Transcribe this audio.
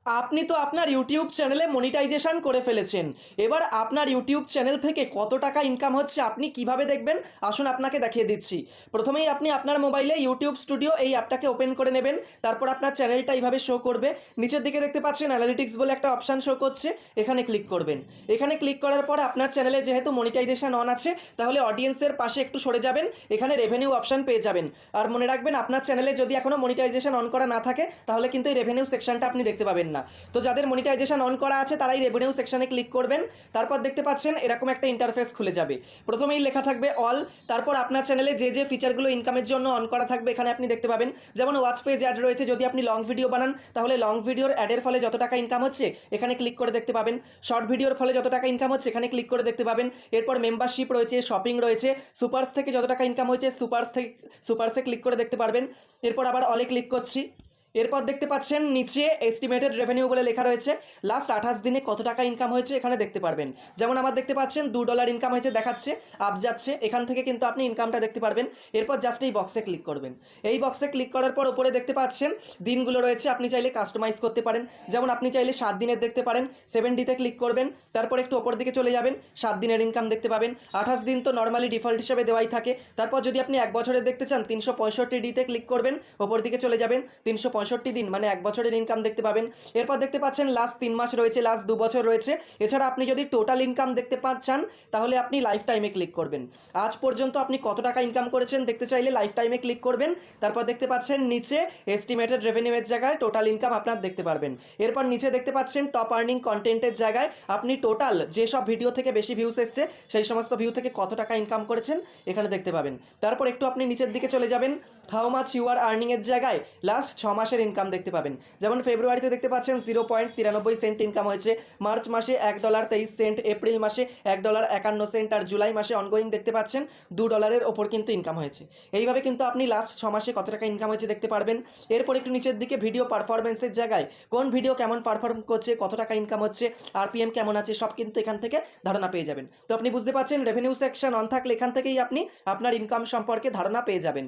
আপনি তো আপনার ইউটিউব চ্যানেলে মনিটাইজেশন করে ফেলেছেন। এবার আপনার ইউটিউব চ্যানেল থেকে কত টাকা ইনকাম হচ্ছে আপনি কিভাবে দেখবেন? আসুন আপনাকে দেখিয়ে দিচ্ছি। প্রথমেই আপনি আপনার মোবাইলে ইউটিউব স্টুডিও এই অ্যাপটাকে ওপেন করে নেবেন। তারপর আপনার চ্যানেলটা এইভাবে শো করবে। নিচের দিকে দেখতে পাচ্ছেন অ্যানালিটিক্স বলে একটা অপশান শো করছে, এখানে ক্লিক করবেন। এখানে ক্লিক করার পর আপনার চ্যানেলে যেহেতু মনিটাইজেশন অন আছে, তাহলে অডিয়েন্সের পাশে একটু সরে যাবেন, এখানে রেভিনিউ অপশান পেয়ে যাবেন। আর মনে রাখবেন, আপনার চ্যানেলে যদি এখনও মনিটাইজেশন অন করা না থাকে, তাহলে কিন্তু এই রেভিনিউ সেকশনটা আপনি দেখতে পাবেন না। তো যাদের মনিটাইজেশন অন করা আছে তারাই রেভিনিউ সেকশনে ক্লিক করবেন। তারপর দেখতে পাচ্ছেন এরকম একটা ইন্টারফেস খুলে যাবে। প্রথমেই লেখা থাকবে অল, তারপর আপনার চ্যানেলে যে যে ফিচারগুলো ইনকামের জন্য অন করা থাকবে এখানে আপনি দেখতে পাবেন। যেমন ওয়াচ পেজ অ্যাড রয়েছে, যদি আপনি লং ভিডিও বানান তাহলে লং ভিডিওর অ্যাডের ফলে যত টাকা ইনকাম হচ্ছে এখানে ক্লিক করে দেখতে পাবেন। শর্ট ভিডিওর ফলে যত টাকা ইনকাম হচ্ছে এখানে ক্লিক করে দেখতে পাবেন। এরপর মেম্বারশিপ রয়েছে, শপিং রয়েছে, সুপার্স থেকে যত টাকা ইনকাম হয়েছে সুপার্সে ক্লিক করে দেখতে পারবেন। এরপর আবার অলে ক্লিক করছি। এরপর দেখতে পাচ্ছেন নিচে এস্টিমেটেড রেভিনিউ বলে লেখা রয়েছে, লাস্ট 28 দিনে কত টাকা ইনকাম হয়েছে এখানে দেখতে পারবেন। যেমন আমার দেখতে পাচ্ছেন $2 ইনকাম হয়েছে দেখাচ্ছে, আপ যাচ্ছে, এখান থেকে কিন্তু আপনি ইনকামটা দেখতে পারবেন। এরপর জাস্ট এই বক্সে ক্লিক করবেন। এই বক্সে ক্লিক করার পর ওপরে দেখতে পাচ্ছেন দিনগুলো রয়েছে, আপনি চাইলে কাস্টমাইজ করতে পারেন। যেমন আপনি চাইলে 7 দিনের দেখতে পারেন, 7 ডেতে ক্লিক করবেন, তারপর একটু ওপর দিকে চলে যাবেন, 7 দিনের ইনকাম দেখতে পাবেন। 28 দিন তো নর্মালি ডিফল্ট হিসেবে দেওয়াই থাকে। তারপর যদি আপনি 1 বছরের দেখতে চান 365 ডিতে ক্লিক করবেন, ওপর দিকে চলে যাবেন, 365 দিন মানে 1 বছরের ইনকাম দেখতে পাবেন। এরপর দেখতে পাচ্ছেন লাস্ট 3 মাস রয়েছে, লাস্ট 2 বছর রয়েছে। এছাড়া আপনি যদি টোটাল ইনকাম দেখতে চান তাহলে আপনি লাইফ টাইমে ক্লিক করবেন। আজ পর্যন্ত আপনি কত টাকা ইনকাম করেছেন দেখতে চাইলে লাইফ টাইমে ক্লিক করবেন। তারপর দেখতে পাচ্ছেন নিচে এস্টিমেটেড রেভিনিউয়ের জায়গায় টোটাল ইনকাম আপনার দেখতে পারবেন। এরপর নিচে দেখতে পাচ্ছেন টপ আর্নিং কন্টেন্টের জায়গায় আপনি টোটাল যেসব ভিডিও থেকে বেশি ভিউস এসছে সেই সমস্ত ভিউ থেকে কত টাকা ইনকাম করেছেন এখানে দেখতে পাবেন। তারপর একটু আপনি নিচের দিকে চলে যাবেন, হাউ মাচ ইউ আর আর্নিংয়ের জায়গায় লাস্ট 6 মাসের ইনকাম দেখতে পাবেন। যেমন ফেব্রুয়ারিতে দেখতে পাচ্ছেন 0.93 ইনকাম হয়েছে, মার্চ মাসে $1.23, এপ্রিল মাসে $1.51, আর জুলাই মাসে অনগোয়িং দেখতে পাচ্ছেন $2 ওপর কিন্তু ইনকাম হয়েছে। এইভাবে কিন্তু আপনি লাস্ট 6 মাসে কত টাকা ইনকাম হয়েছে দেখতে পারবেন। এরপর একটু নিচের দিকে ভিডিও পারফরমেন্সের জায়গায় কোন ভিডিও কেমন পারফর্ম করছে, কত টাকা ইনকাম হচ্ছে, আরপিএম কেমন আছে, সব কিন্তু এখান থেকে ধারণা পেয়ে যাবেন। তো আপনি বুঝতে পারছেন রেভিনিউ সেকশন অন থাকলে এখান থেকেই আপনি আপনার ইনকাম সম্পর্কে ধারণা পেয়ে যাবেন।